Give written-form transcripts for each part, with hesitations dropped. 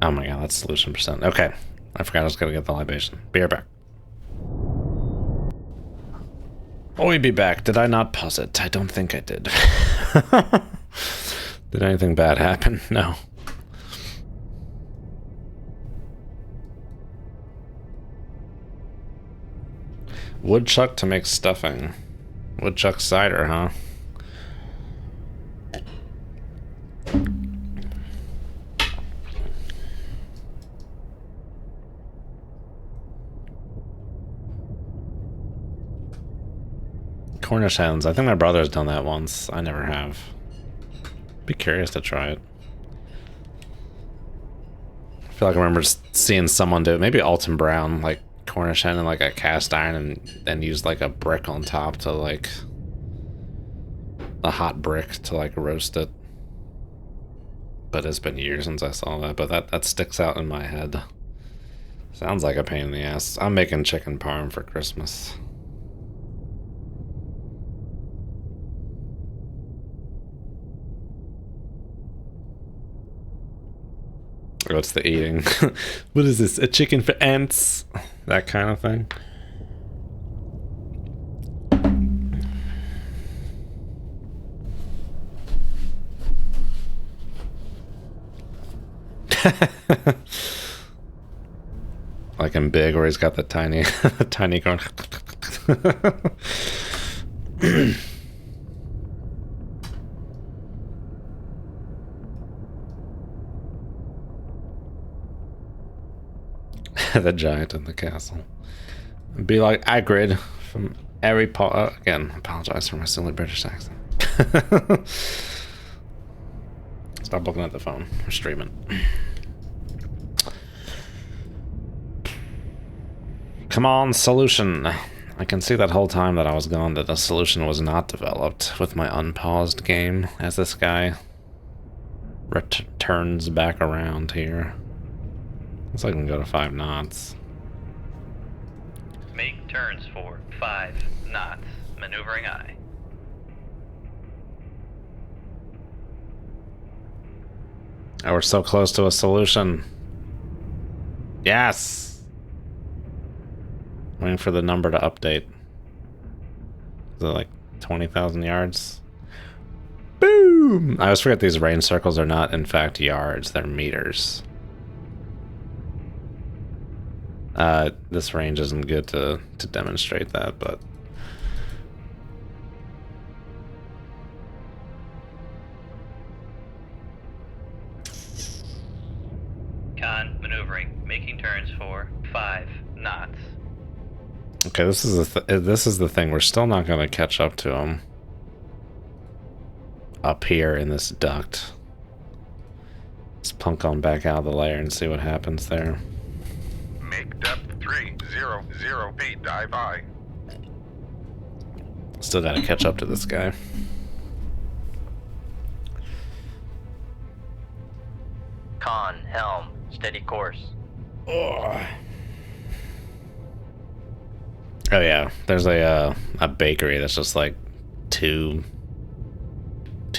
Oh my god, that's solution percent. Okay. I forgot I was gonna get the libation. Be right back. Oh, we be back. Did I not pause it? I don't think I did. Did anything bad happen? No. Woodchuck to make stuffing. Woodchuck cider, huh? Cornish hens. I think my brother's done that once. I never have. Be curious to try it. I feel like I remember seeing someone do it. Maybe Alton Brown, like Cornish hen in like a cast iron and then use like a brick on top to like a hot brick to like roast it. But it's been years since I saw that, but that sticks out in my head. Sounds like a pain in the ass. I'm making chicken parm for Christmas. What's the eating? What is this? A chicken for ants? That kind of thing. Like in Big, where he's got the tiny, tiny going. The giant in the castle. Be like Hagrid from Harry Potter. Again, apologize for my silly British accent. Stop looking at the phone. We're streaming. Come on, solution. I can see that whole time that I was gone that a solution was not developed with my unpaused game as this guy returns back around here. Looks like I can go to 5 knots. Make turns for 5 knots. Maneuvering I. Oh, we're so close to a solution. Yes! Waiting for the number to update. Is it like 20,000 yards? Boom! I always forget these rain circles are not, in fact, yards. They're meters. This range isn't good to demonstrate that, but... Con maneuvering, making turns for 5 knots. Okay, this is the thing. We're still not going to catch up to him. Up here in this duct. Let's punk on back out of the layer and see what happens there. Make depth 300 feet, dive I. Still got to catch up to this guy. Con, helm, steady course. Oh yeah, there's a bakery that's just like two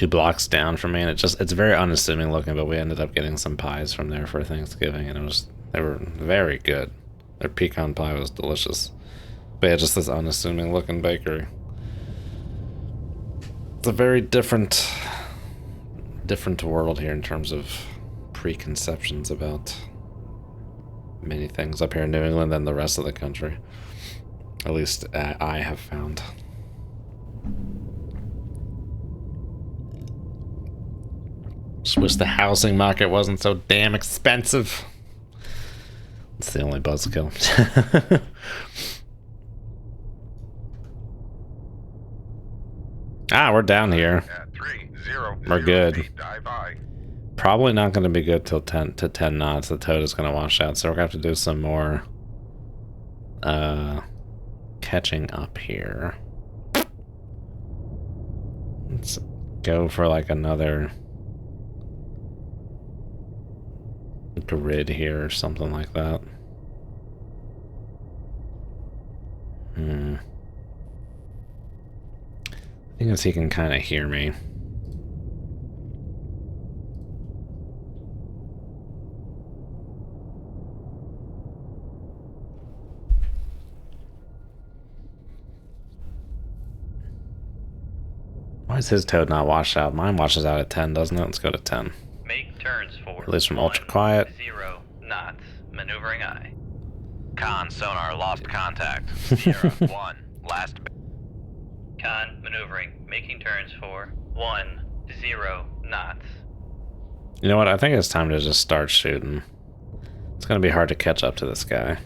blocks down from me, and it's very unassuming looking, but we ended up getting some pies from there for Thanksgiving, and they were very good. Their pecan pie was delicious. But yeah, just this unassuming looking bakery. It's a very different world here in terms of preconceptions about many things up here in New England than the rest of the country. At least I have found. Just wish the housing market wasn't so damn expensive. It's the only buzzkill. We're down here. We're good. Probably not going to be good till 10 knots. The toad is going to wash out, so we're going to have to do some more catching up here. Let's go for like another grid here or something like that. I think as he can kind of hear me. Why is his toad not washed out? Mine washes out at 10, doesn't it? Let's go to 10. Make turns for At least from ultra quiet. 0 knots. Maneuvering aye. Con sonar lost contact. Sierra 1. Last. Con maneuvering. Making turns for 10 knots. You know what? I think it's time to just start shooting. It's going to be hard to catch up to this guy.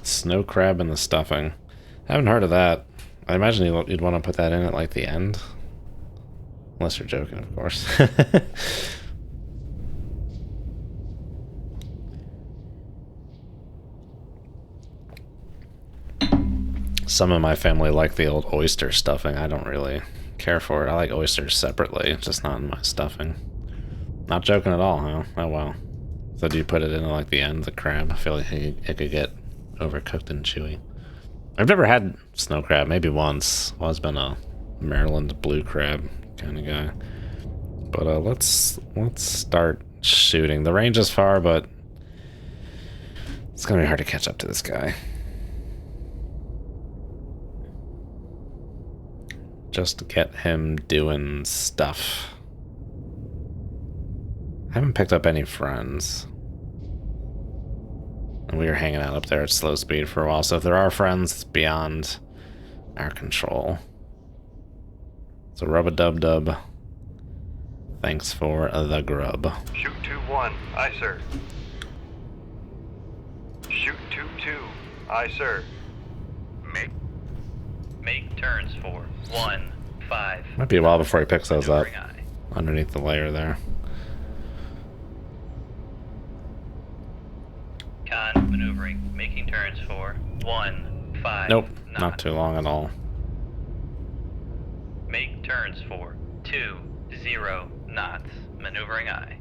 Snow crab and the stuffing. I haven't heard of that. I imagine you'd want to put that in at like the end. Unless you're joking, of course. Some of my family like the old oyster stuffing. I don't really care for it. I like oysters separately, just not in my stuffing. Not joking at all, huh? Oh well. So do you put it in like the end, the crab? I feel like it could get overcooked and chewy. I've never had snow crab, maybe once. I've always been a Maryland blue crab kind of guy. But let's start shooting. The range is far, but it's gonna be hard to catch up to this guy. Just get him doing stuff. I haven't picked up any friends. And we were hanging out up there at slow speed for a while, so if there are friends, it's beyond our control. So rub-a-dub-dub. Thanks for the grub. Shoot 2-1. Aye, sir. Shoot 2-2. Aye, sir. Make turns for 1-5. Might be a while before he picks those up. Maneuvering aye. Underneath the layer there. Con maneuvering. Making turns for 1-5. Nope, knots. not too long at all. Make turns for 20 knots. Maneuvering aye.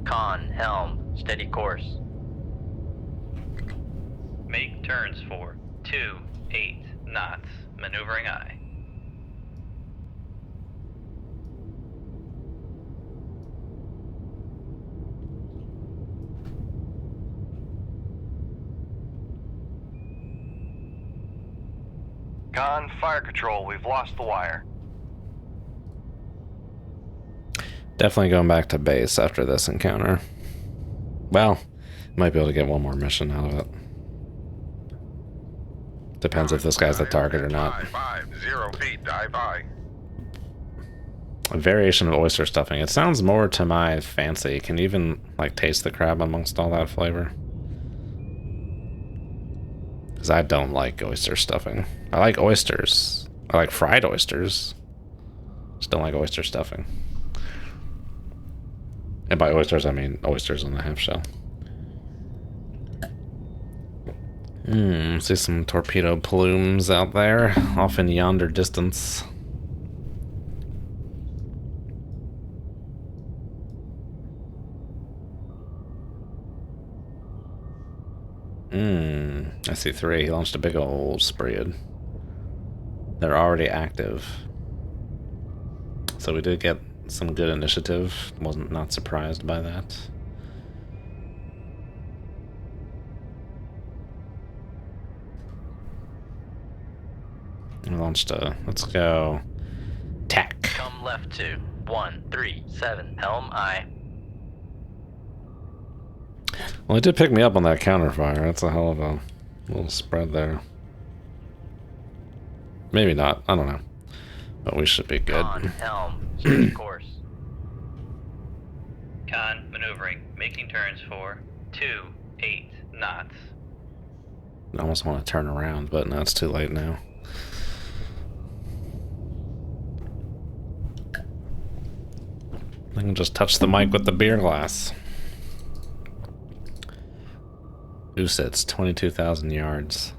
Con helm. Steady course. Make turns for 28 knots. Maneuvering aye. Con, fire control. We've lost the wire. Definitely going back to base after this encounter. Well, might be able to get one more mission out of it. Depends if this guy's the target or not. 0 feet, dive by. A variation of oyster stuffing. It sounds more to my fancy. Can you even like taste the crab amongst all that flavor? Because I don't like oyster stuffing. I like oysters. I like fried oysters. Just don't like oyster stuffing. And by oysters, I mean oysters in the half shell. See some torpedo plumes out there, off in yonder distance. I see 3. He launched a big old spread. They're already active. So we did get some good initiative. Wasn't not surprised by that. We launched a, let's go, tack. Come left to 137. Helm aye. Well, it did pick me up on that counterfire. That's a hell of a little spread there. Maybe not. I don't know. But we should be good. Con helm. Steady course. Con maneuvering. Making turns for 28 knots. I almost want to turn around, but no, it's too late now. I can just touch the mic with the beer glass. Usits, 22,000 yards.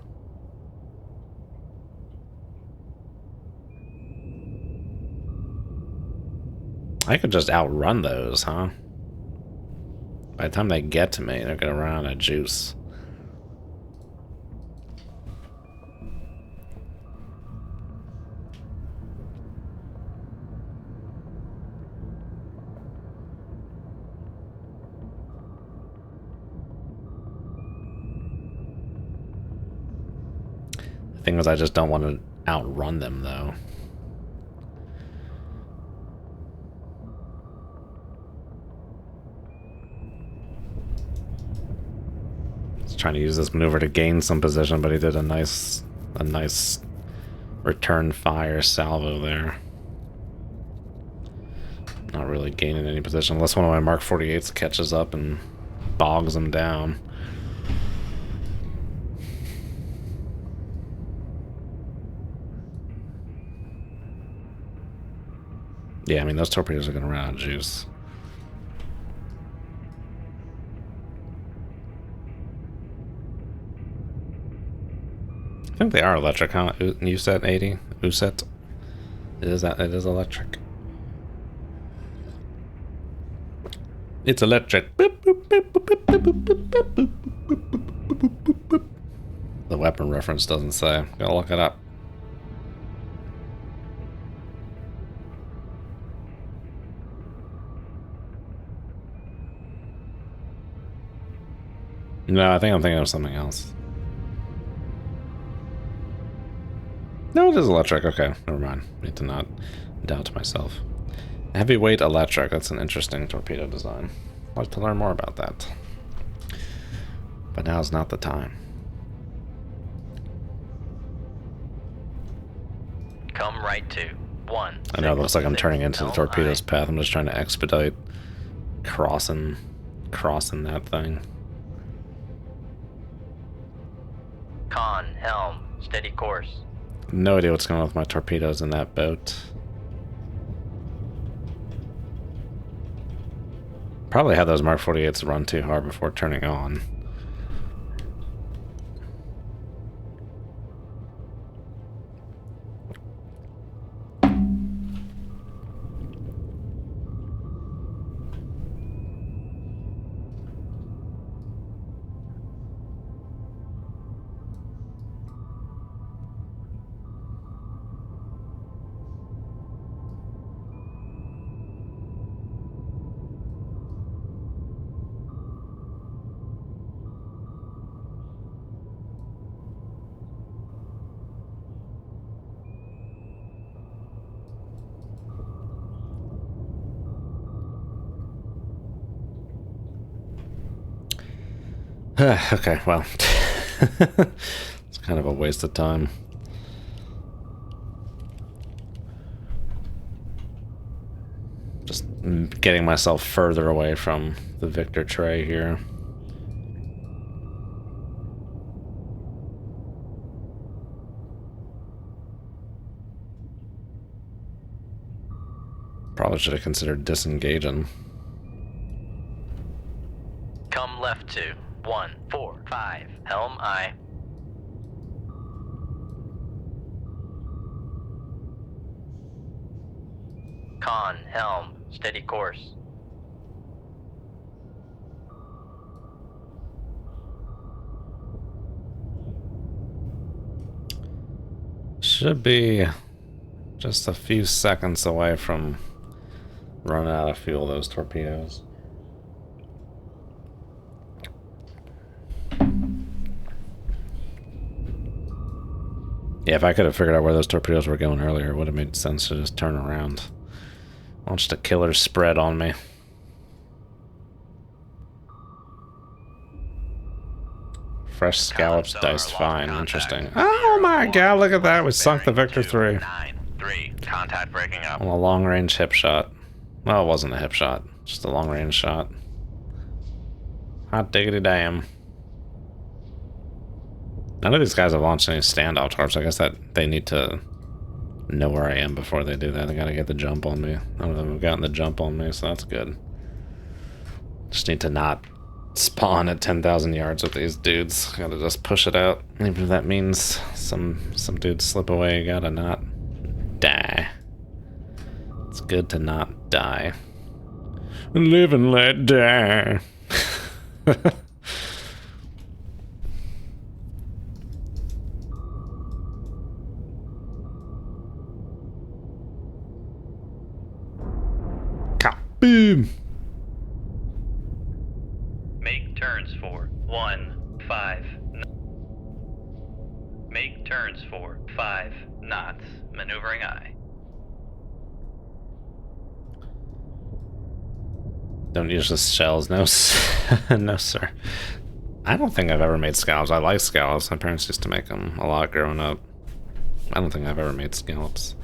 I could just outrun those, huh? By the time they get to me, they're gonna run out of juice. Thing is, I just don't want to outrun them, though. He's trying to use this maneuver to gain some position, but he did a nice return fire salvo there. Not really gaining any position unless one of my Mark 48s catches up and bogs him down. Yeah, I mean, those torpedoes are going to run out of juice. I think they are electric, huh? You said 80? Uset? It is electric. It's electric. The weapon reference doesn't say. Gotta look it up. No, I think I'm thinking of something else. No, it is electric. Okay, never mind. Need to not doubt myself. Heavyweight electric. That's an interesting torpedo design. I'd like to learn more about that. But now's not the time. Come right to 1. I know it looks like I'm turning into the torpedo's path. I'm just trying to expedite crossing that thing. Con, helm, steady course. No idea what's going on with my torpedoes in that boat. Probably had those Mark 48s run too hard before turning on. Okay, well, it's kind of a waste of time. Just getting myself further away from the Victor tray here. Probably should have considered disengaging. Come left to 145. Helm aye. Con, helm, steady course. Should be just a few seconds away from running out of fuel, those torpedoes. Yeah, if I could have figured out where those torpedoes were going earlier, it would have made sense to just turn around. Launched a killer spread on me. Fresh scallops diced fine. Interesting. Oh my god, look at that. We sunk the Victor 3. 9-3. Contact breaking up. On a long-range hip shot. Well, it wasn't a hip shot. Just a long-range shot. Hot diggity damn. None of these guys have launched any standoff torps. I guess that they need to know where I am before they do that. They gotta get the jump on me. None of them have gotten the jump on me, so that's good. Just need to not spawn at 10,000 yards with these dudes. Gotta just push it out. Even if that means some dudes slip away, you gotta not die. It's good to not die. Live and let die. Boom. Make turns for 159. Make turns for 5 knots. Maneuvering aye. Don't use the shells. No, no, sir. I don't think I've ever made scallops. I like scallops. My parents used to make them a lot growing up. I don't think I've ever made scallops.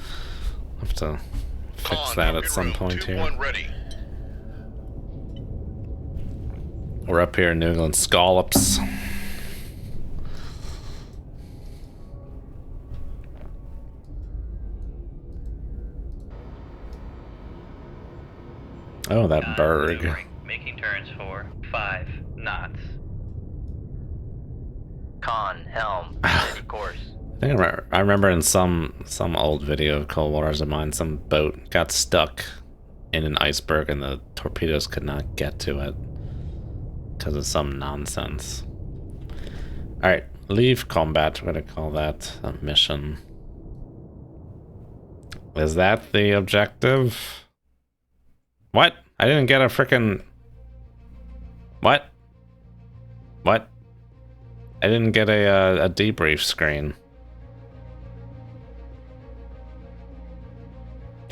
I'll have to fix that at some point here. Ready. We're up here in New England. Scallops. Oh, that berg. Maneuvering. Making turns for 5 knots. Con, helm, steady course. I remember in some old video of Cold Waters of mine, some boat got stuck in an iceberg and the torpedoes could not get to it because of some nonsense. Alright, leave combat. We're going to call that a mission. Is that the objective? What? I didn't get a frickin'... What? What? I didn't get a debrief screen.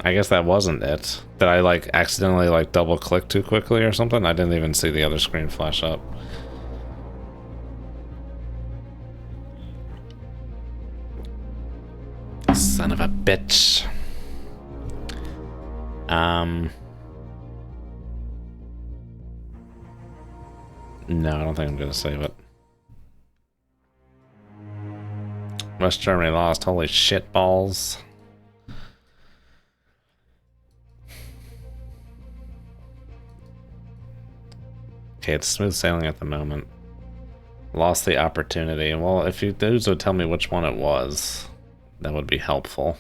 I guess that wasn't it. Did I like accidentally like double click too quickly or something? I didn't even see the other screen flash up. Son of a bitch. No, I don't think I'm gonna save it. West Germany lost. Holy shit balls. Okay, it's smooth sailing at the moment. Lost the opportunity. Well, if you those would tell me which one it was, that would be helpful.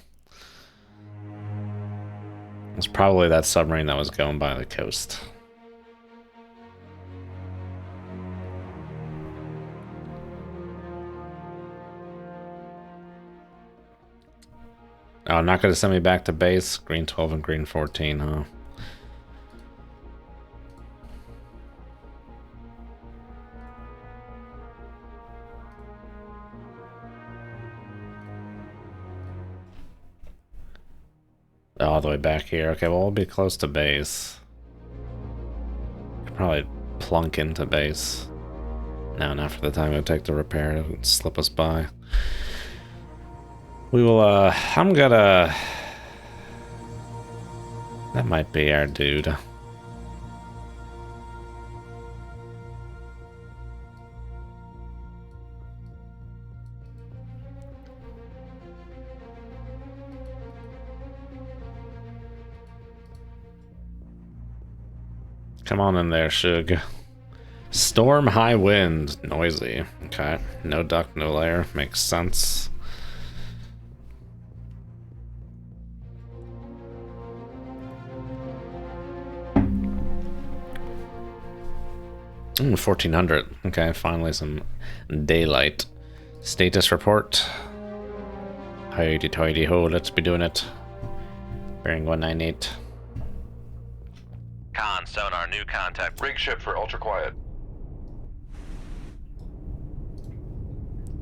It's probably that submarine that was going by the coast. Oh, not going to send me back to base? Green 12 and green 14, huh? All the way back here. Okay, well, we'll be close to base. Could probably plunk into base. No, not for the time it would take to repair it. It would slip us by. We will, I'm gonna... That might be our dude. Come on in there, Shug. Storm, high wind, noisy. Okay, no duck, no layer. Makes sense. Ooh, 1400. Okay, finally some daylight. Status report. Hoity toity ho, let's be doing it. Bearing 198. Con, sonar, new contact. Rig ship for ultra quiet.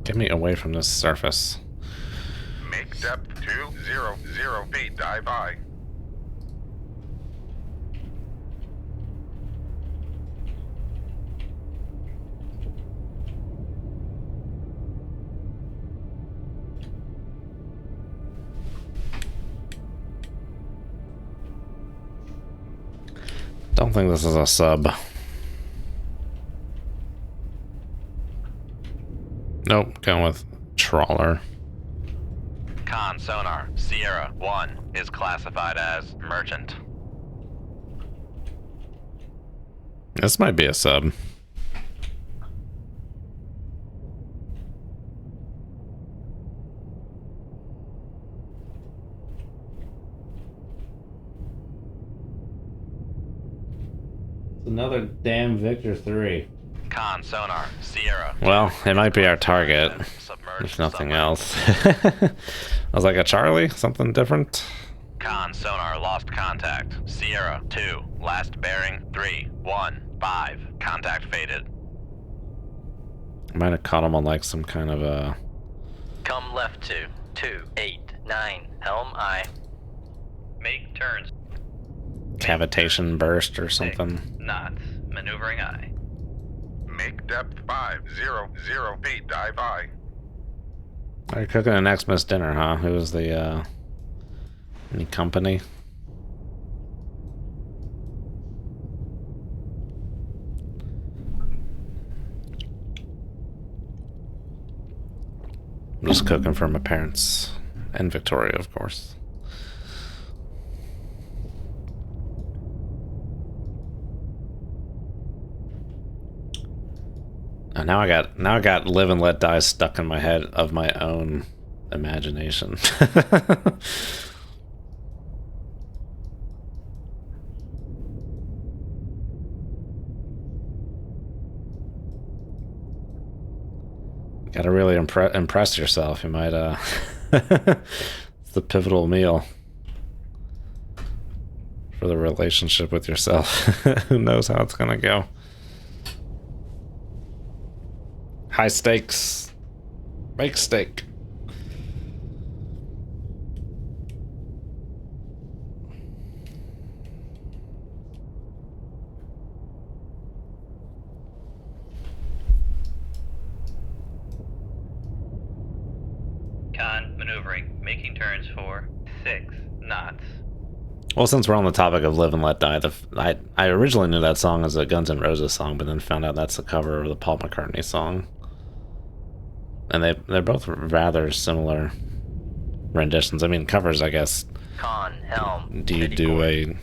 Get me away from this surface. Make depth 200 feet. Dive aye. Don't think this is a sub. Nope, going with trawler. Con, sonar, Sierra 1 is classified as merchant. This might be a sub. Another damn Victor 3. Con, sonar, Sierra. Well, it might be our target, Submerged if nothing submarine. else. I was like, a Charlie? Something different? Con, sonar, lost contact. Sierra 2, last bearing 315. Contact faded. I might have caught him on like some kind of a Come left to 289. Helm I. Make turns. Cavitation burst or 6 something. knots. Maneuvering I. Make depth 500 feet. Dive I. Are you cooking an Xmas dinner, huh? Who's the, any company? I'm just cooking for my parents and Victoria, of course. And now I got Live and Let Die stuck in my head of my own imagination. Gotta really impress yourself. You might, it's the pivotal meal for the relationship with yourself. Who knows how it's gonna go? High stakes. Make steak. Con maneuvering. Making turns for 6 knots. Well, since we're on the topic of Live and Let Die, I originally knew that song as a Guns N' Roses song, but then found out that's a cover of the Paul McCartney song. And they're both rather similar renditions. I mean, covers, I guess. Con helm. Do you steady do course.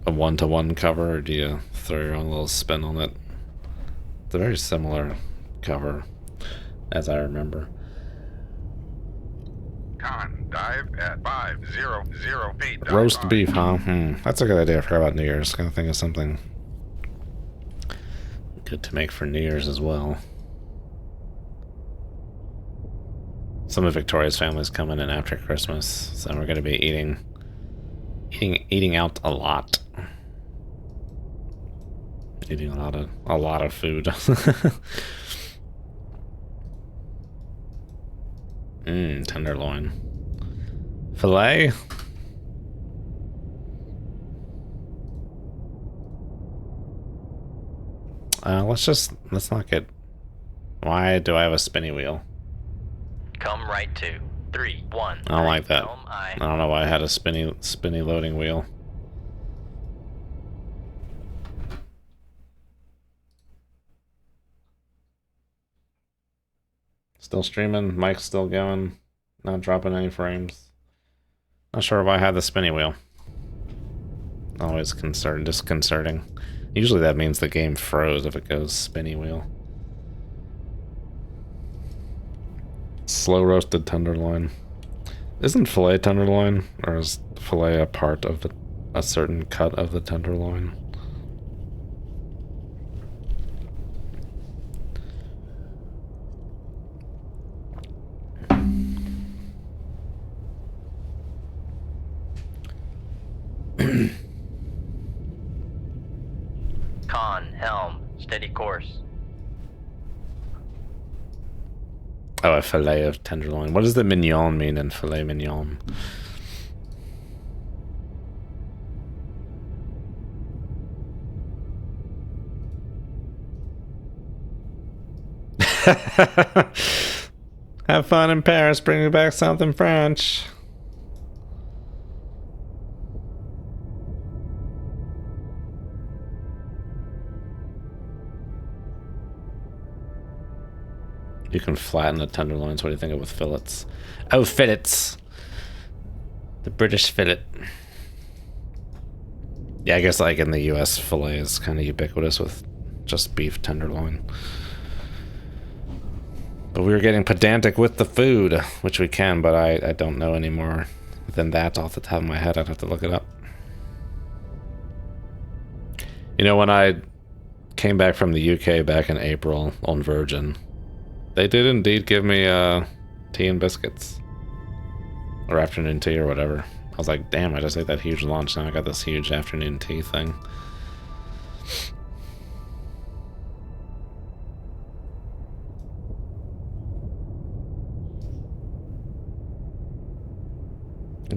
a one-to-one cover, or do you throw your own little spin on it? It's a very similar cover, as I remember. Con, dive at 500 feet. Dive Roast I. beef, huh? That's a good idea. I forgot about New Year's. Gotta think of something good to make for New Year's as well. Some of Victoria's family's coming in after Christmas, so we're gonna be eating out a lot. Eating a lot of food. Tenderloin. Filet? Let's not get... Why do I have a spinny wheel? Come right to 313. I don't like that. Helm I. I don't know why I had a spinny loading wheel. Still streaming, mic's still going, not dropping any frames. Not sure why I had the spinny wheel. Always disconcerting. Usually that means the game froze if it goes spinny wheel. Slow roasted tenderloin. Isn't filet tenderloin, or is filet a part of a certain cut of the tenderloin? Con helm. Steady course. Oh, a filet of tenderloin. What does the mignon mean in filet mignon? Have fun in Paris, bring me back something French. You can flatten the tenderloins. What do you think of with fillets? Oh, fillets. The British fillet. Yeah, I guess like in the US, filet is kind of ubiquitous with just beef tenderloin. But we were getting pedantic with the food, which we can, but I don't know any more than that off the top of my head. I'd have to look it up. You know, when I came back from the UK back in April on Virgin, they did indeed give me tea and biscuits. Or afternoon tea or whatever. I was like, damn, I just ate that huge lunch, now I got this huge afternoon tea thing.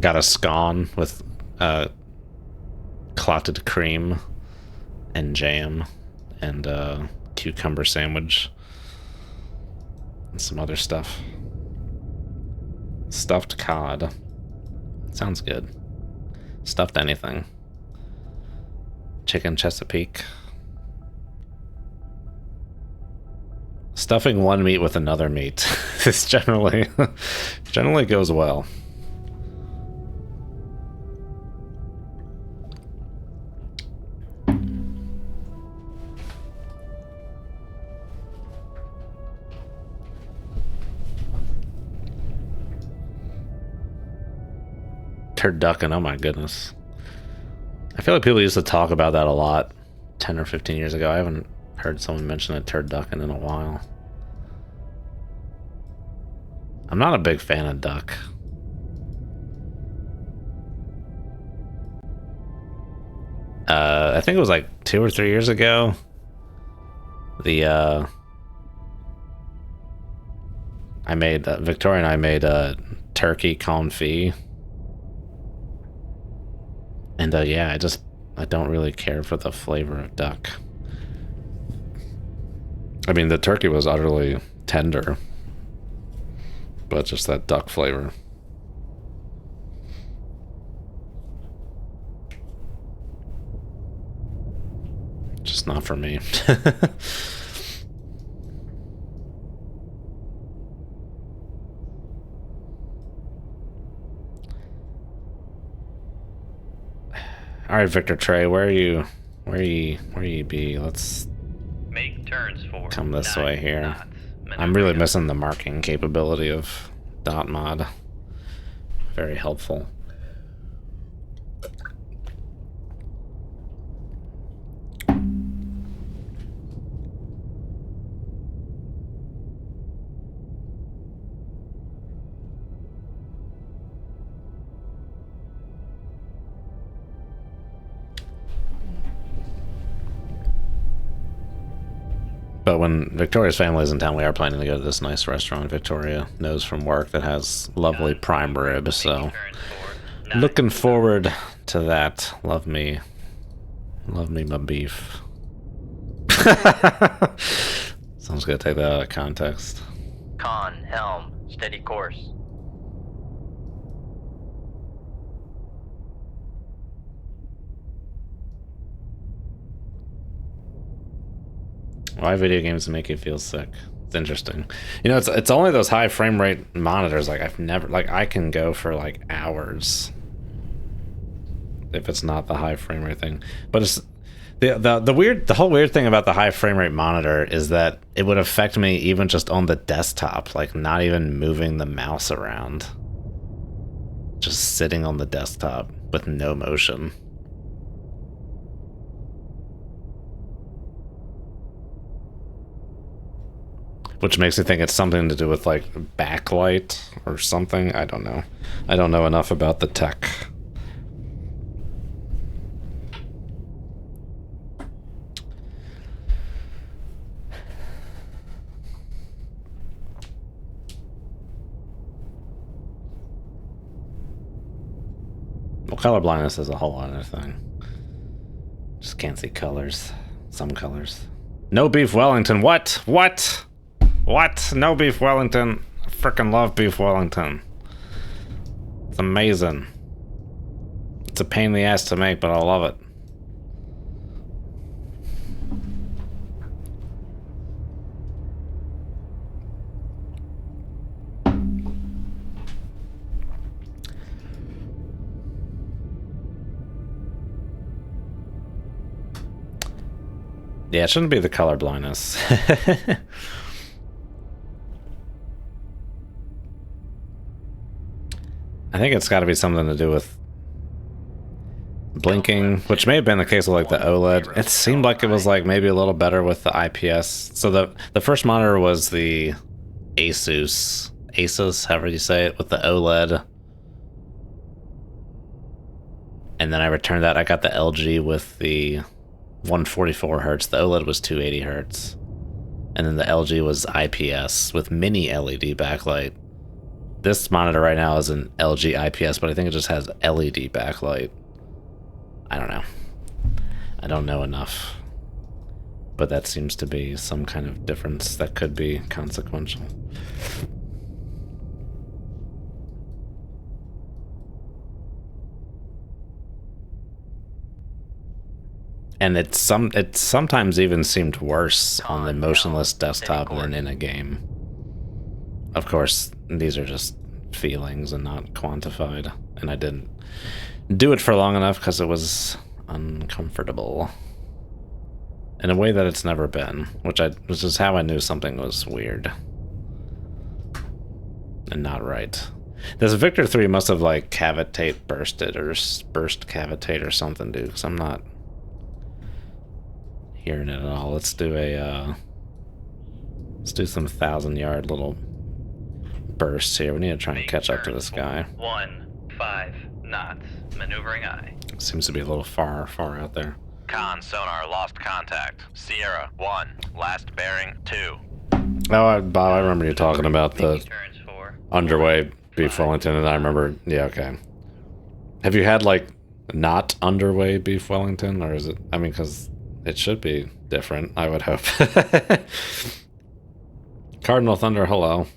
got a scone with clotted cream and jam and cucumber sandwich and some other stuff. Stuffed cod. Sounds good. Stuffed anything. Chicken Chesapeake. Stuffing one meat with another meat. This generally goes well. Turducken, oh my goodness. I feel like people used to talk about that a lot 10 or 15 years ago. I haven't heard someone mention a turducken in a while. I'm not a big fan of duck. I think it was like 2 or 3 years ago. Victoria and I made a turkey confit. And yeah, I don't really care for the flavor of duck. I mean, the turkey was utterly tender, but just that duck flavor. Just not for me. All right, Victor Trey, where are you be? Let's Make turns for come this 9 way here. knots. I'm really Maneuvering missing the marking capability of dot mod. Very helpful. But when Victoria's family is in town, we are planning to go to this nice restaurant Victoria knows from work that has lovely prime rib, so turns for 9. looking forward to that. Love me my beef. Someone's gonna take that out of context. Con, helm, steady course. Why video games make you feel sick? It's interesting. You know, it's only those high frame rate monitors. Like I can go for like hours if it's not the high frame rate thing. But it's the whole weird thing about the high frame rate monitor is that it would affect me even just on the desktop, like not even moving the mouse around. Just sitting on the desktop with no motion. Which makes me think it's something to do with like backlight or something. I don't know. I don't know enough about the tech. Well, color blindness is a whole other thing. Just can't see colors. Some colors. No beef Wellington. What? What? What? No beef Wellington. I freaking love beef Wellington. It's amazing. It's a pain in the ass to make, but I love it. Yeah, it shouldn't be the color blindness. I think it's got to be something to do with blinking, which may have been the case with like the OLED. It seemed like it was like maybe a little better with the IPS. So the first monitor was the Asus, however you say it, with the OLED. And then I returned that. I got the LG with the 144 hertz. The OLED was 280 hertz. And then the LG was IPS with mini LED backlight. this monitor right now is an LG IPS, but I think it just has LED backlight. I don't know. I don't know enough. But that seems to be some kind of difference that could be consequential. And it sometimes even seemed worse on the motionless desktop than in a game. Of course, these are just feelings and not quantified. And I didn't do it for long enough because it was uncomfortable. In a way that it's never been, which is how I knew something was weird. And not right. This Victor 3 must have like cavitate bursted or burst cavitate or something, dude, because I'm not hearing it at all. Let's do some 1,000-yard little bursts here. We need to try and catch up to this guy. 15 knots. Maneuvering eye. Seems to be a little far out there. Con sonar lost contact. Sierra 1, last bearing 2. Oh, Bob, I remember you talking about the Making turns for underway Beef Wellington, and I remember, yeah, okay. Have you had, like, not underway Beef Wellington, or is it, I mean, because it should be different, I would hope. Cardinal Thunder, hello.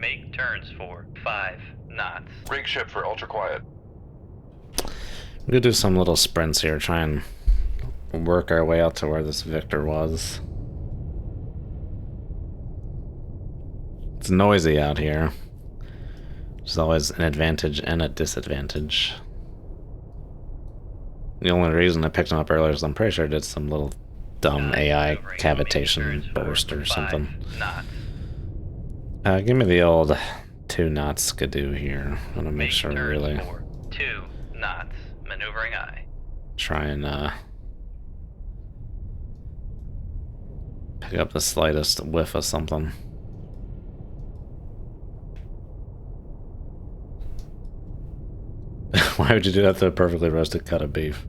make turns for 5 knots. Rig ship for ultra quiet. I'm gonna do some little sprints here, try and work our way out to where this Victor was. It's noisy out here, which is always an advantage and a disadvantage. The only reason I picked him up earlier is I'm pretty sure I did some little dumb AI cavitation burst or something. Give me the old 2 knots skidoo here. I want to make sure we really 2 knots. Maneuvering eye. try and pick up the slightest whiff of something. Why would you do that to a perfectly roasted cut of beef?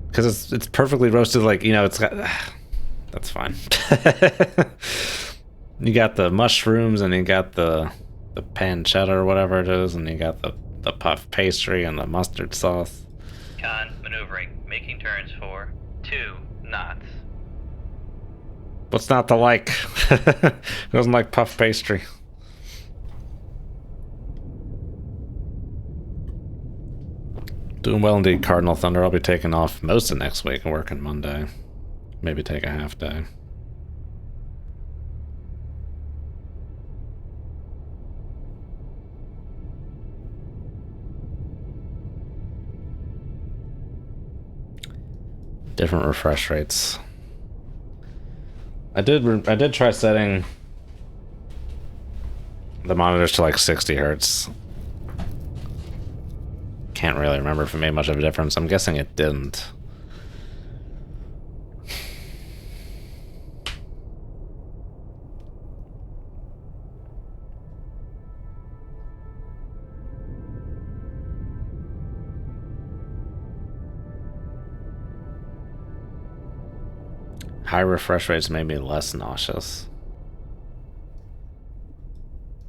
Because it's perfectly roasted, like, you know, it's got... That's fine. You got the mushrooms, and you got the pancetta or whatever it is, and you got the puff pastry and the mustard sauce. Con maneuvering, making turns for 2 knots. What's not to like? Doesn't like puff pastry. Doing well indeed, Cardinal Thunder. I'll be taking off most of next week and working Monday. Maybe take a half day. Different refresh rates. I did try setting the monitors to like 60 hertz. Can't really remember if it made much of a difference. I'm guessing it didn't. High refresh rates made me less nauseous.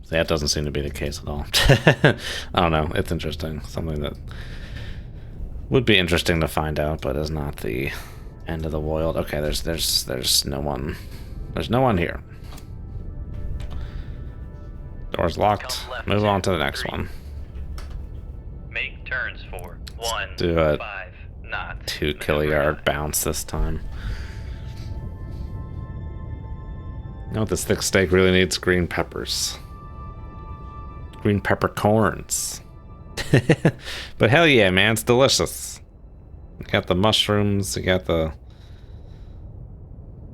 That doesn't seem to be the case at all. I don't know. It's interesting. Something that would be interesting to find out, but is not the end of the world. Okay, there's no one. There's no one here. Door's locked. Move on to the next one. Make turns for 1 Do a 5 knots. 2 kiliyard bounce this time. You know what, this thick steak really needs green peppers. Green peppercorns. But hell yeah, man, it's delicious. You got the mushrooms, you got the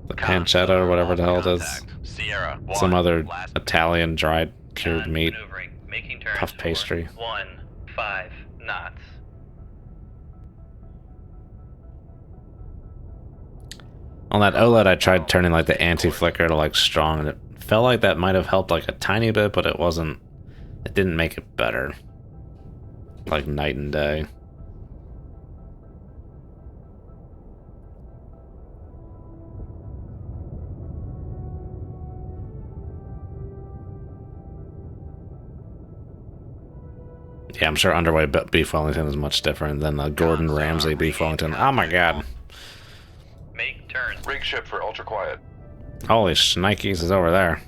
pancetta or whatever the hell it is. Sierra, Some 1, other last Italian dried cured Con meat. maneuvering. Making turns puff for pastry. 15 knots. On that OLED, I tried turning like the anti-flicker to like strong, and it felt like that might have helped like a tiny bit, but it wasn't. It didn't make it better. Like night and day. Yeah, I'm sure underway beef Wellington is much different than the Gordon Ramsay beef Wellington. Oh my god. Make turns. Rig ship for ultra quiet. Holy shnikes is over there.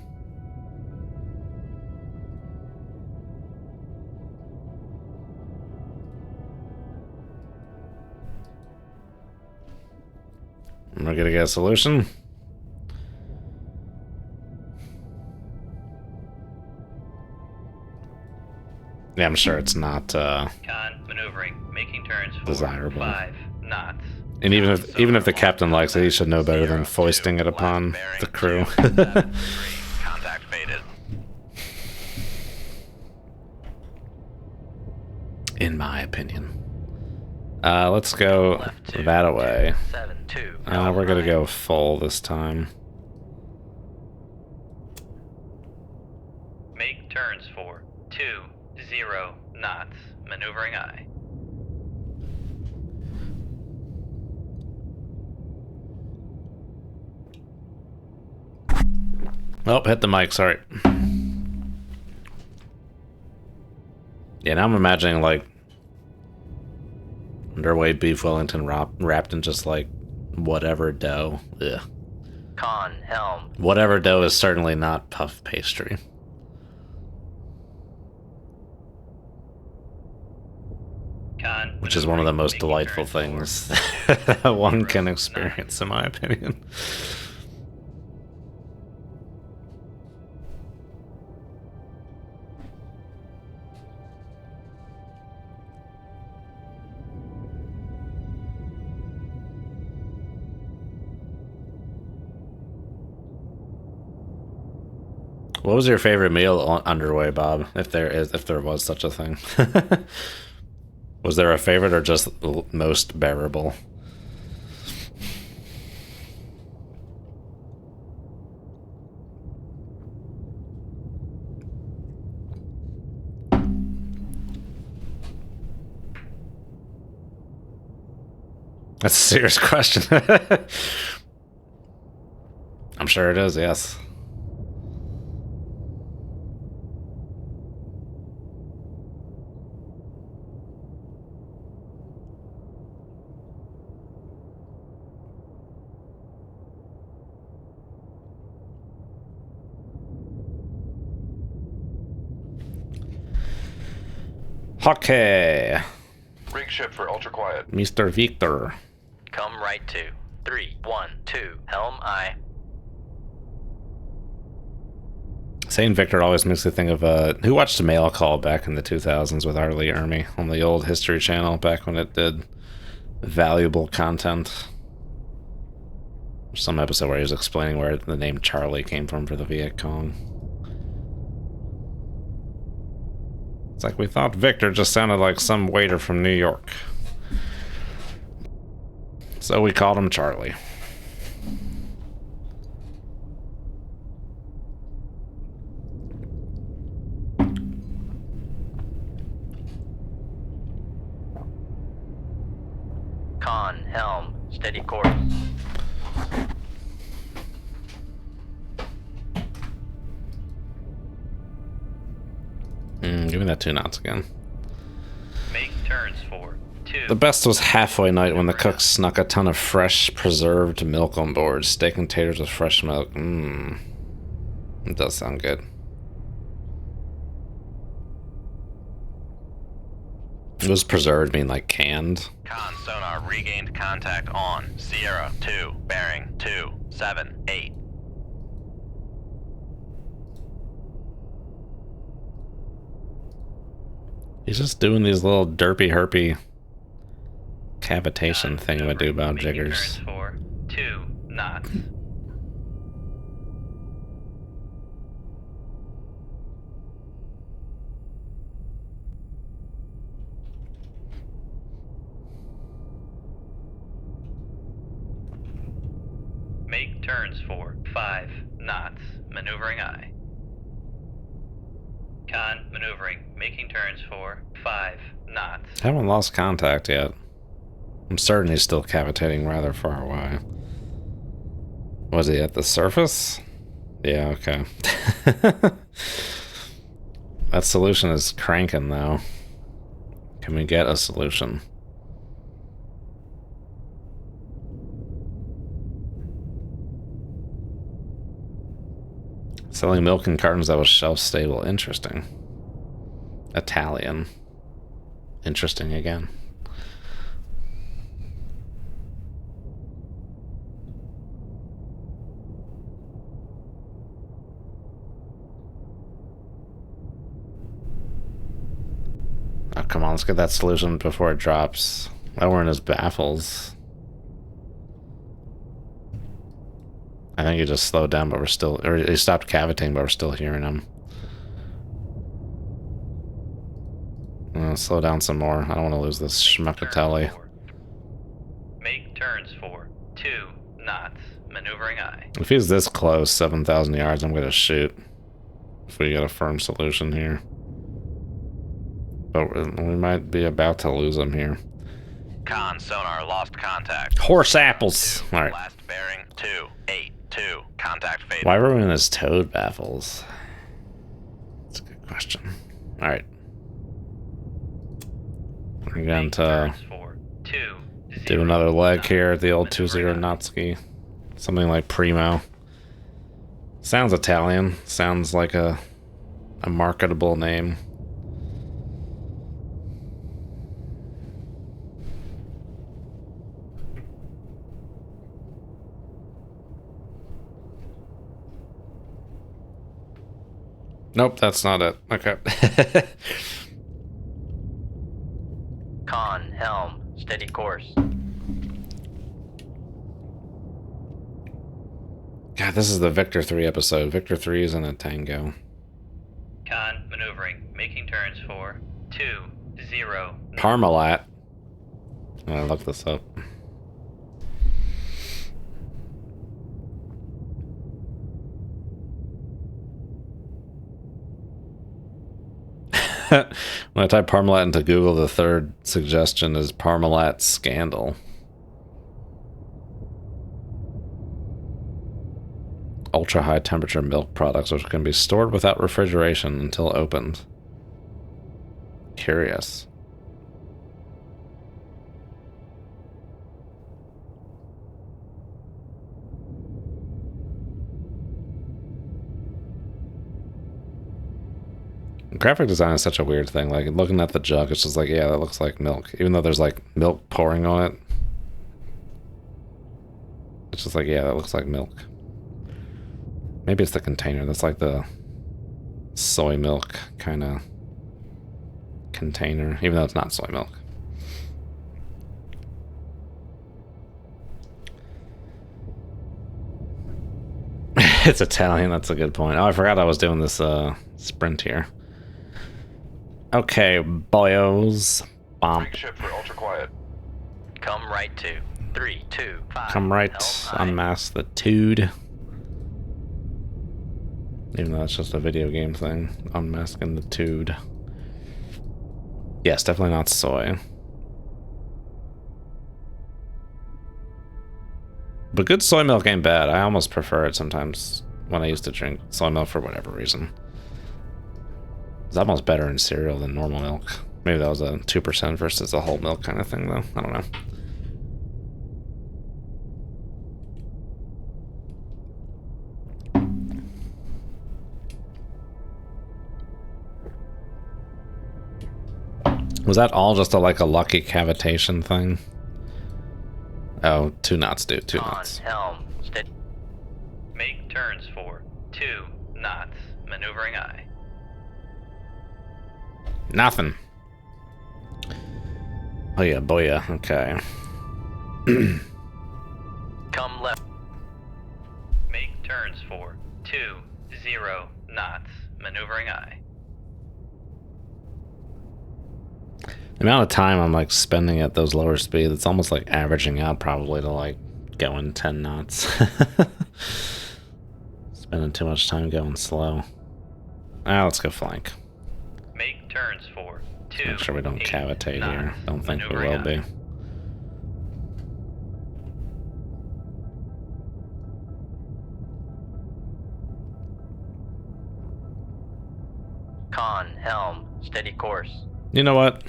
We're gonna get a solution. Yeah, I'm sure it's not Con maneuvering. Making turns for desirable. 5 knots. And even if the captain likes it, he should know better than foisting it upon the crew. Contact faded. In my opinion. Let's go Left 2, that away. 72. We're gonna go full this time. Make turns for 20 knots. Maneuvering I. Oh, hit the mic, sorry. Yeah, now I'm imagining like underway beef Wellington wrapped in just like whatever dough. Ugh. Con helm. Whatever dough is certainly not puff pastry. Con Which is one of the most maneuvering. delightful Making things that one can experience, in my opinion. What was your favorite meal on underway, Bob? If there was such a thing. Was there a favorite or just most bearable? That's a serious question. I'm sure it is, yes. Okay, Rig ship for ultra quiet. Mr. Victor. Come right to. 3, 1, 2. Helm I. Saying Victor always makes me think of who watched Mail Call back in the 2000s with R. Lee Ermey on the old History Channel back when it did valuable content. Some episode where he was explaining where the name Charlie came from for the Viet Cong. It's like we thought Victor just sounded like some waiter from New York. So we called him Charlie. Con helm. Steady course. Give me that 2 knots again. Make turns for 2. The best was halfway night when the cook snuck a ton of fresh, preserved milk on board. Steak and taters with fresh milk. It does sound good. It was preserved, mean like canned. Con sonar regained contact on Sierra 2, bearing 278. He's just doing these little derpy herpy cavitation Con, thing we do maneuvering, about making jiggers. turns for 2 knots. Make turns for 5 knots. Maneuvering aye. Con, maneuvering, making turns for 5 knots. Haven't lost contact yet. I'm certain he's still cavitating rather far away. Was he at the surface? Yeah, okay. That solution is cranking though. Can we get a solution? Selling milk in cartons that was shelf stable. Interesting. Italian. Interesting again. Oh, come on, let's get that solution before it drops. Oh, we're in his baffles. I think he just slowed down, but we're still... Or he stopped cavitating, but we're still hearing him. Slow down some more. I don't want to lose this schmuckatelli. Make turns for 2 knots. Maneuvering aye. If he's this close, 7,000 yards, I'm going to shoot. If we get a firm solution here. But we might be about to lose him here. Con sonar lost contact. Horse apples! Alright. Last bearing 282. Contact faded. Why were we in his toad baffles? That's a good question. Alright. We're going to do another leg here at the old 2-0 Natsuki. Something like Primo. Sounds Italian. Sounds like a marketable name. Nope, that's not it. Okay. Con, helm, steady course. God, this is the Victor 3 episode. Victor 3 is in a tango. Con, maneuvering, making turns for 2-0. Parmalat. I'm gonna look this up. When I type Parmalat into Google, the third suggestion is Parmalat scandal. Ultra high temperature milk products which can be stored without refrigeration until opened. Curious. Graphic design is such a weird thing. Like, looking at the jug, it's just like, yeah, that looks like milk. Even though there's, like, milk pouring on it. It's just like, yeah, that looks like milk. Maybe it's the container. That's like the soy milk kind of container. Even though it's not soy milk. It's Italian. That's a good point. Oh, I forgot I was doing this sprint here. Okay, boyos. Bomb. Ship for ultra quiet. Come right to 3, 2, 5. Come right. helm high. Unmask the Tude. Even though it's just a video game thing. Unmasking the Tude. Yes, definitely not soy. But good soy milk ain't bad. I almost prefer it sometimes when I used to drink soy milk for whatever reason. It's almost better in cereal than normal milk. Maybe that was a 2% versus a whole milk kind of thing, though. I don't know. Was that all just like a lucky cavitation thing? Oh, 2 knots, dude. 2 Con, knots. helm, steady. Make turns for 2 knots. Maneuvering aye. Nothing. Oh yeah, boya. Okay. Come left. Make turns for 20 knots. Maneuvering aye. The amount of time I'm like spending at those lower speeds, it's almost like averaging out probably to like going 10 knots. Spending too much time going slow. Let's go flank. Make turns for 2 Make sure we don't cavitate knots. here. Don't think we Maneuvering will be. aye. Con, helm, steady course. You know what?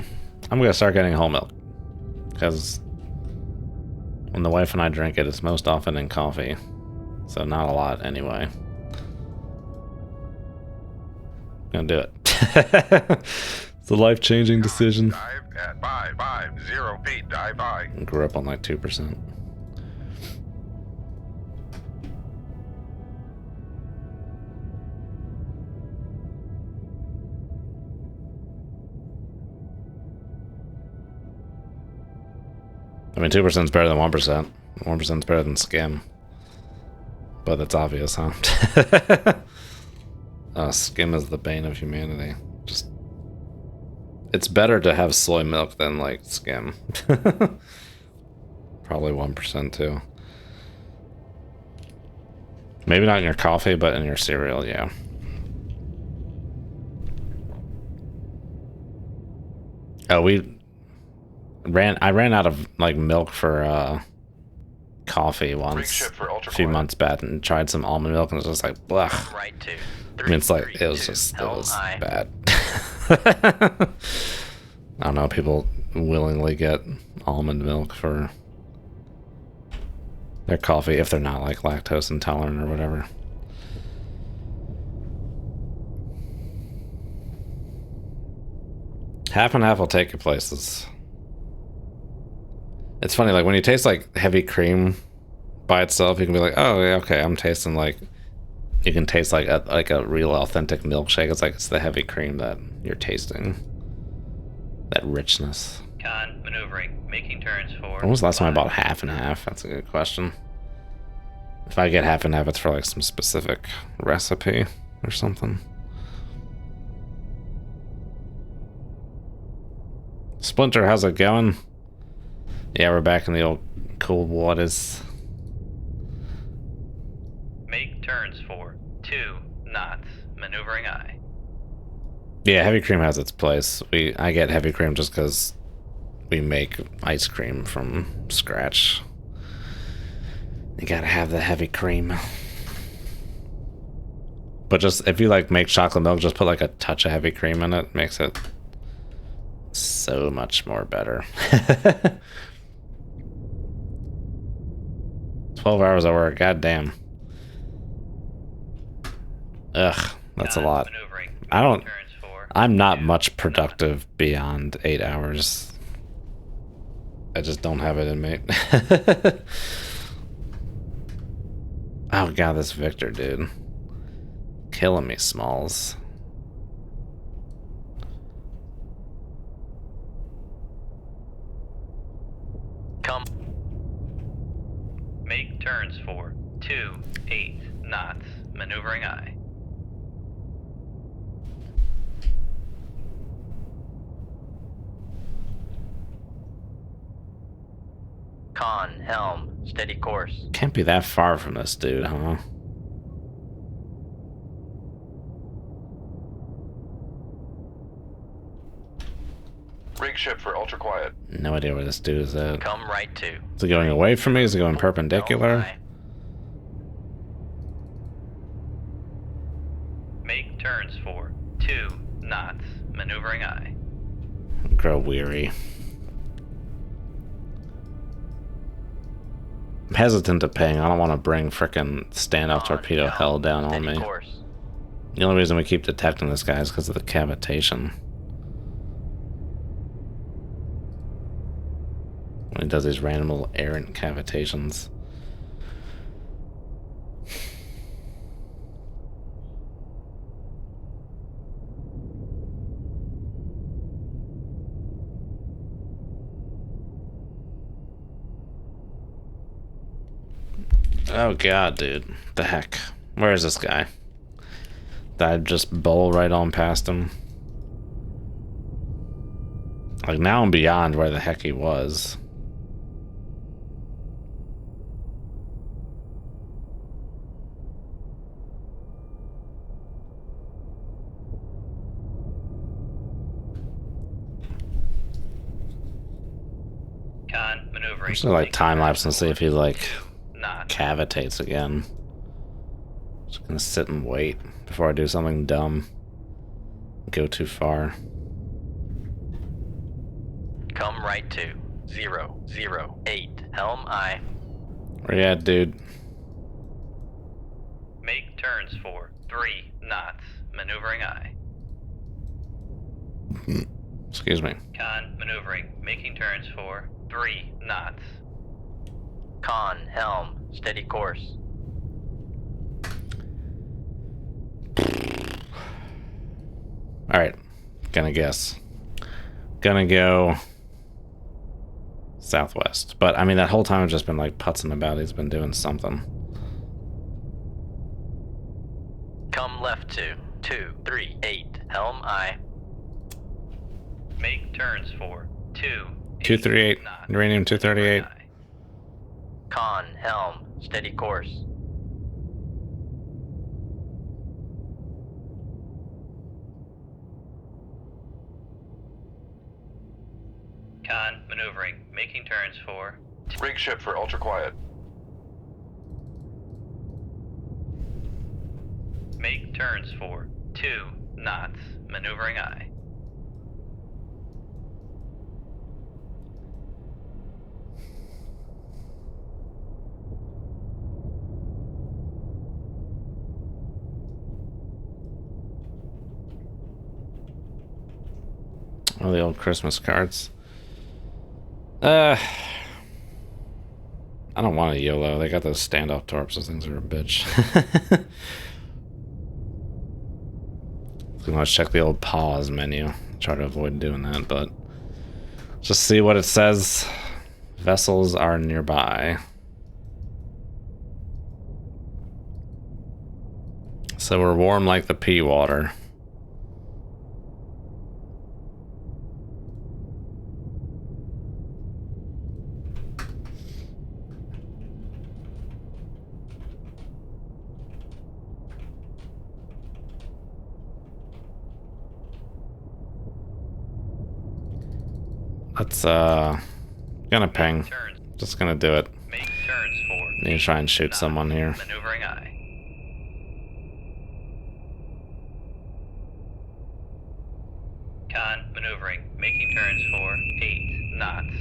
I'm gonna start getting whole milk. Because when the wife and I drink it, it's most often in coffee. So not a lot anyway. Gonna do it. It's a life-changing decision. Dive at 550 feet. Dive high. Grew up on like 2%. I mean, 2% is better than 1%. 1% is better than skim. But it's obvious, huh? Skim is the bane of humanity. Just, it's better to have soy milk than like skim. Probably 1% too. Maybe not in your coffee, but in your cereal, yeah. Oh, I ran out of like milk for coffee once ship for a few months back and tried some almond milk and it was just like blah. Right 2. I mean, it's like it was aye. bad. I don't know, people willingly get almond milk for their coffee if they're not like lactose intolerant or whatever. Half and half will take you places. It's funny, like when you taste like heavy cream by itself, you can be like, oh yeah, okay, I'm tasting like, you can taste like a real authentic milkshake. It's like it's the heavy cream that you're tasting. That richness. Con, maneuvering. Making turns for When was the last time I 5. bought half and half? That's a good question. If I get half and half, it's for like some specific recipe or something. Splinter, how's it going? Yeah, we're back in the old cold waters. Make turns for 2 knots. Maneuvering aye. Yeah, heavy cream has its place. I get heavy cream just because we make ice cream from scratch. You gotta have the heavy cream. But just if you like make chocolate milk, just put like a touch of heavy cream in it. Makes it so much more better. 12 hours of work, goddamn. Ugh, that's a lot. Maneuvering. I don't- Making turns for I'm not 2 much productive beyond 8 hours. I just don't have it in me. Oh god, this Victor, dude. Killing me, Smalls. Come. Make turns for 28 knots. Maneuvering aye. Con, helm, steady course. Can't be that far from this dude, huh? Rig ship for ultra quiet. No idea where this dude is at. Come right 2. Is it going away from me? Is it going perpendicular? Aye. Make turns for 2 knots. Maneuvering aye. Grow weary. I'm hesitant to ping. I don't want to bring frickin' standoff Con, torpedo helm, hell down on steady me. course. The only reason we keep detecting this guy is because of the cavitation. When he does these random little errant cavitations. Oh god, dude. The heck? Where is this guy? Did I just bowl right on past him? Like, now I'm beyond where the heck he was. Con, maneuvering. I'm just gonna like time lapse and see if he like Knots. cavitates again. Just gonna sit and wait before I do something dumb. Go too far. Come right to 008. Helm I. Where you at, dude? Make turns for 3 knots. Maneuvering I. Excuse me. Con, maneuvering. Making turns for 3 knots. Con, helm, steady course. Alright. Gonna guess. Gonna go southwest. But I mean, that whole time I've just been like putzing about. He's been doing something. Come left to 238. Helm I. Make turns for 238. knots. Uranium 238. Maneuvering I. Con, helm, steady course. Con, maneuvering. Making turns for Rig ship for ultra quiet. Make turns for 2 knots. Maneuvering I. All the old Christmas cards. I don't want a YOLO. They got those standoff torps. Those things are a bitch. So let's check the old pause menu. Try to avoid doing that, but just see what it says. Vessels are nearby. So we're warm like the pea water. Let's gonna ping. Turns. Just gonna do it. Make turns for Need to try and shoot knots. someone here. Maneuvering I. Con, maneuvering. Making turns for 8 knots.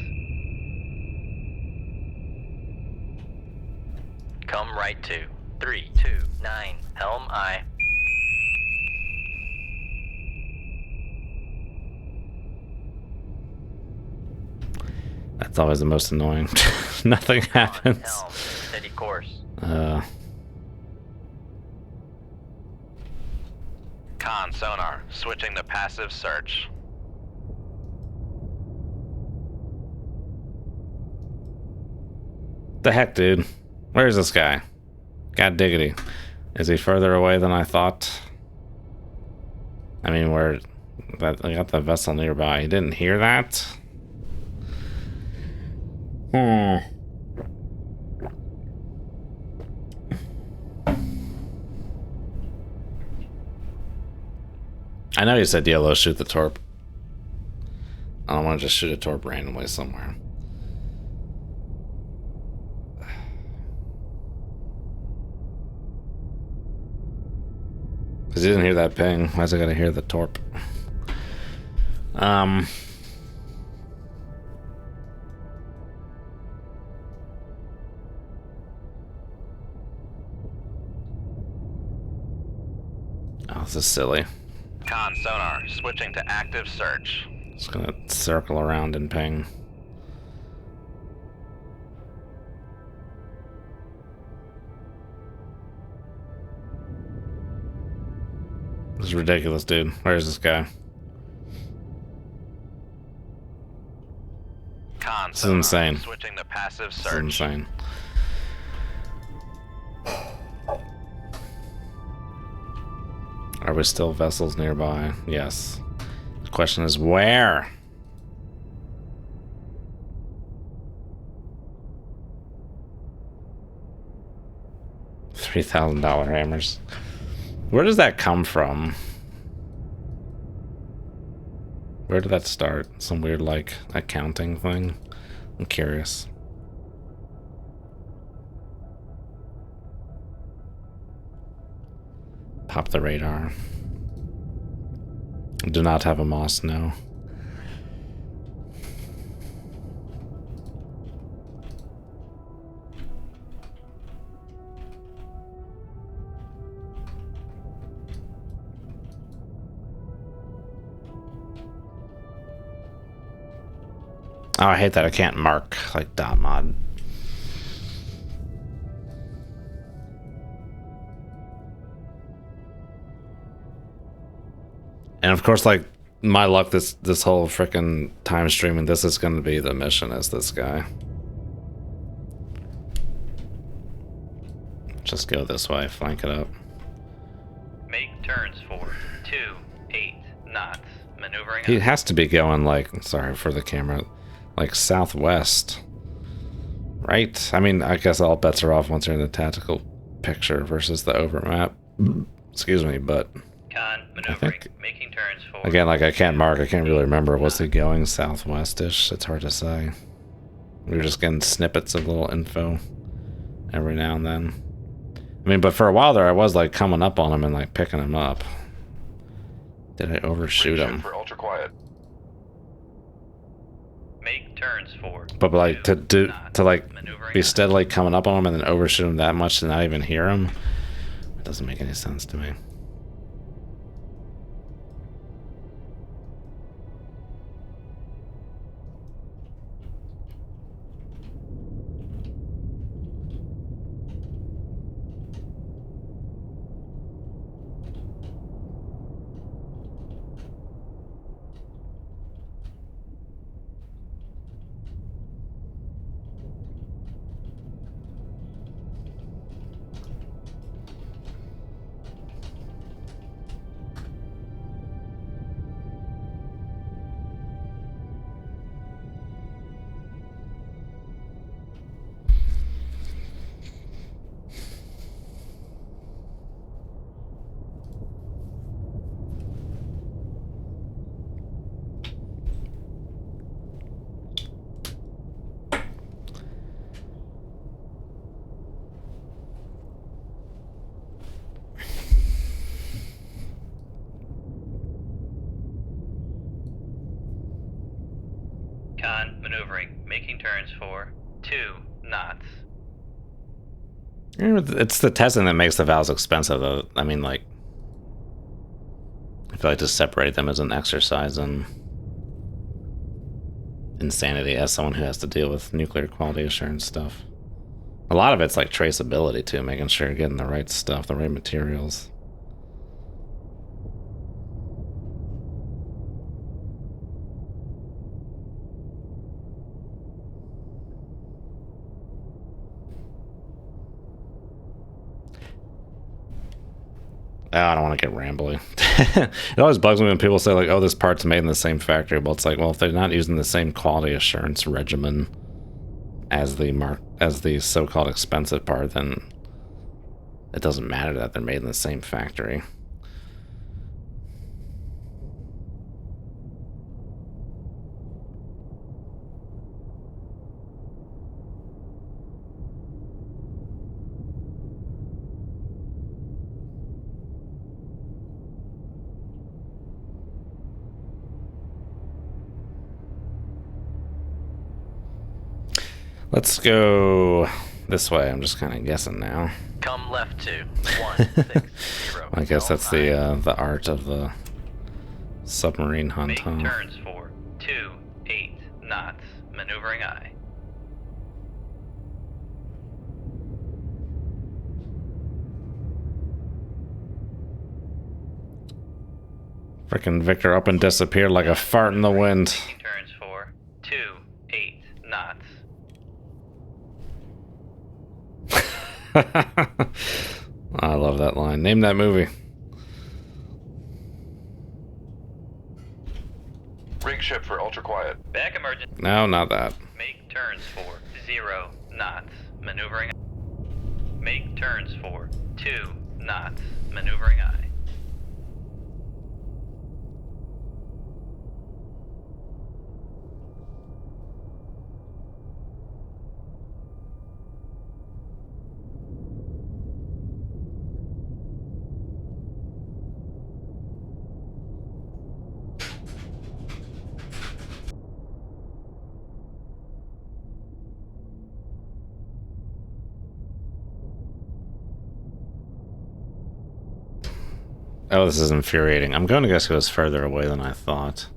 Come right to 329. Helm I. That's always the most annoying. Nothing happens. Helm, steady course. Con sonar, switching to passive search. The heck, dude? Where's this guy? God diggity. Is he further away than I thought? I mean, I got the vessel nearby. He didn't hear that? I know you said yellow, shoot the torp. I don't want to just shoot a torp randomly somewhere. Because he didn't hear that ping. Why's I gotta hear the torp? Oh, this is silly. Con sonar, switching to active search. Just gonna circle around and ping. This is ridiculous, dude. Where is this guy? Con This is sonar, insane. switching to passive This is search. insane. Are we still vessels nearby? Yes. The question is where? $3,000 hammers. Where does that come from? Where did that start? Some weird, like, accounting thing? I'm curious. Pop the radar. Do not have a moss, no. Oh, I hate that I can't mark, like, dot mod. And of course, like, my luck, this whole frickin' time streaming, this is gonna be the mission as this guy. Just go this way, flank it up. Make turns for 28 knots. Maneuvering He up. has to be going, like, sorry for the camera, like southwest. Right? I mean, I guess all bets are off once you're in the tactical picture versus the over map. Excuse me, but Con, maneuvering. Making turns for... again, like, I can't mark, I can't really remember. Was he going southwest-ish? It's hard to say. We were just getting snippets of little info every now and then. I mean, but for a while there, I was, like, coming up on him and, like, picking him up. Did I overshoot Make him? ship for ultra quiet. Make turns for... But, like, to like, Maneuvering be up. steadily coming up on him and then overshoot him that much to not even hear him, it doesn't make any sense to me. Con, maneuvering. Making turns for 2 knots. It's the testing that makes the valves expensive, though. I mean, like, I feel like to separate them is an exercise in insanity as someone who has to deal with nuclear quality assurance stuff. A lot of it's like traceability too, making sure you're getting the right stuff, the right materials. Oh, I don't want to get rambly. It always bugs me when people say, like, oh, this part's made in the same factory. Well, it's like, well, if they're not using the same quality assurance regimen as the so-called expensive part, then it doesn't matter that they're made in the same factory. Let's go this way. I'm just kind of guessing now. Come left to 160. I guess that's the art of the submarine hunt, Make huh? turns for 28 knots. Maneuvering aye. Frickin' Victor up and disappeared like a fart in the wind. Making turns for 28 knots. I love that line. Name that movie. ship for ultra quiet. Back emergency. No, not that. Make turns for 0 knots. Maneuvering. Make turns for 2 knots. Maneuvering aye. Oh, this is infuriating. I'm going to guess it was further away than I thought.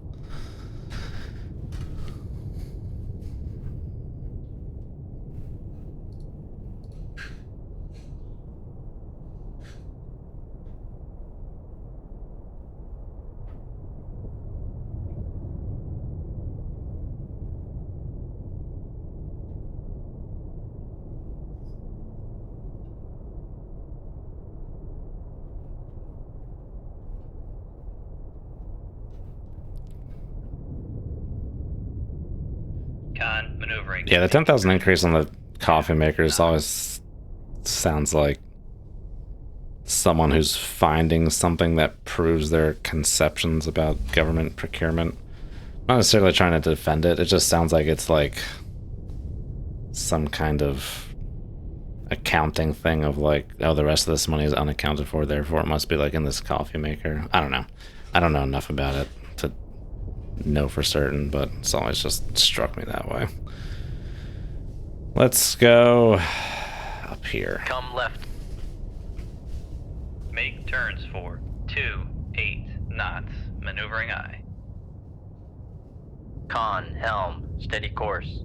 Con maneuvering. Yeah, the 10,000 increase on the coffee makers always sounds like someone who's finding something that proves their conceptions about government procurement. Not necessarily trying to defend it, it just sounds like it's like some kind of accounting thing of like, oh, the rest of this money is unaccounted for, therefore it must be like in this coffee maker. I don't know. I don't know enough about it to know for certain, but it's always just struck me that way. Let's go up here. Come left. Make turns for 2-8 knots. Maneuvering aye. Con, helm, steady course.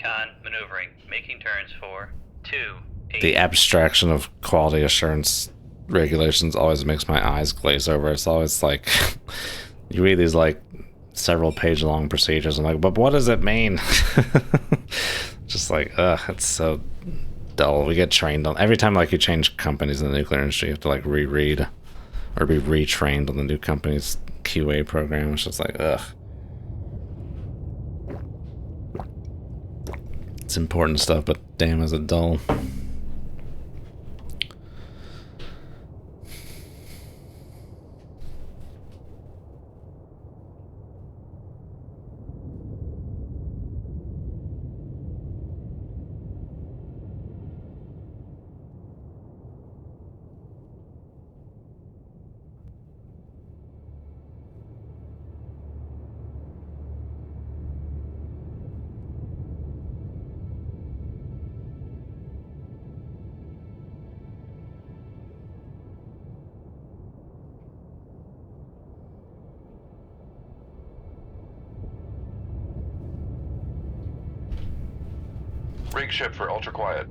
Con maneuvering. Making turns for 2-8. The abstraction of quality assurance regulations always makes my eyes glaze over. It's always like you read these like several page long procedures. I'm like, but what does it mean? Just like, ugh, it's so dull. We get trained on every time like you change companies in the nuclear industry, you have to like reread or be retrained on the new company's QA program. It's just like, ugh. It's important stuff, but damn, is it dull. Rig ship for ultra quiet.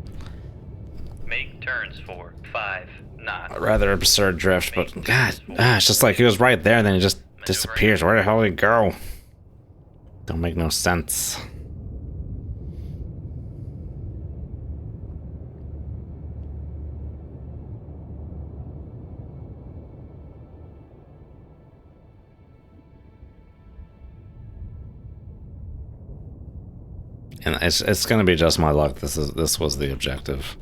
Make turns for 5 knots. A rather absurd drift, but God, it's just like he was right there, and then he just disappears. Where the hell did he go? Don't make no sense. And it's gonna be just my luck. This was the objective.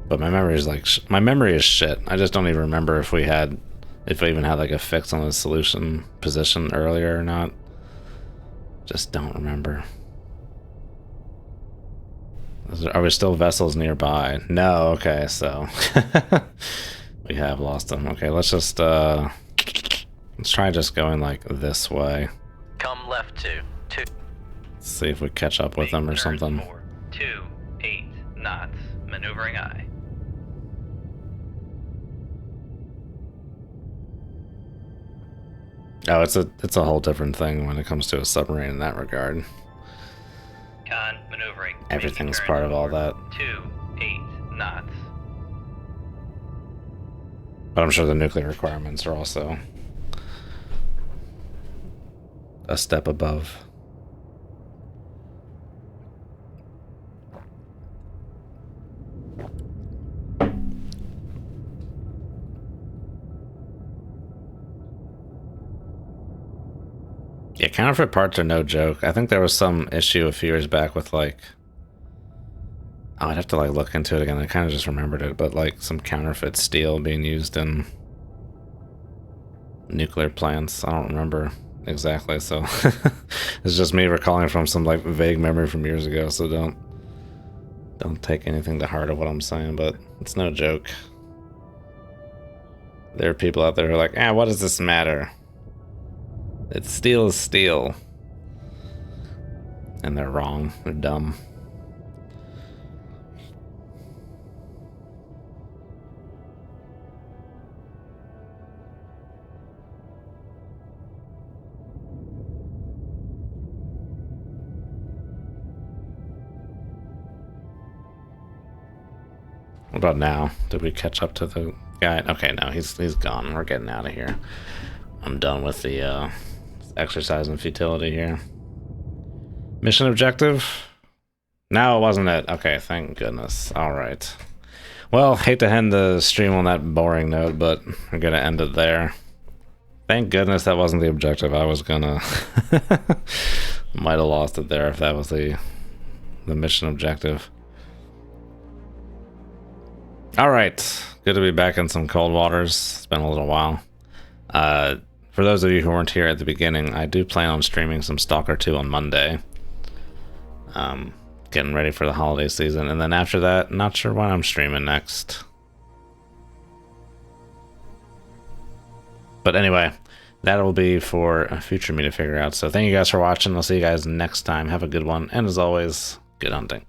But my memory is like my memory is shit. I just don't even remember if we even had like a fix on the solution position earlier or not. Just don't remember. Are we still vessels nearby? No, okay, so we have lost them. Okay, let's just let's try just going like this way. Come left to 2. Let's see if we catch up with them or something. 2-8 knots. Maneuvering aye. Oh, it's a whole different thing when it comes to a submarine in that regard. Con, maneuvering. Everything's Making part turns of all for that. 28 knots. But I'm sure the nuclear requirements are also a step above. Yeah, counterfeit parts are no joke. I think there was some issue a few years back with like, oh, I'd have to like look into it again. I kind of just remembered it, but like some counterfeit steel being used in nuclear plants. I don't remember exactly, so it's just me recalling from some like vague memory from years ago. So don't take anything to heart of what I'm saying, but it's no joke. There are people out there who are like, what does this matter? It's steel is steel. And they're wrong. They're dumb. What about now? Did we catch up to the guy? Okay, no, he's gone. We're getting out of here. I'm done with the exercise in futility here. Mission objective? No, it wasn't it. Okay, thank goodness. Alright. Well, hate to end the stream on that boring note, but we're gonna end it there. Thank goodness that wasn't the objective. I was gonna... Might have lost it there if that was the mission objective. Alright. Good to be back in some cold waters. It's been a little while. For those of you who weren't here at the beginning, I do plan on streaming some Stalker 2 on Monday. Getting ready for the holiday season, and then after that, not sure when I'm streaming next. But anyway, that'll be for a future me to figure out. So thank you guys for watching. I'll see you guys next time. Have a good one, and as always, good hunting.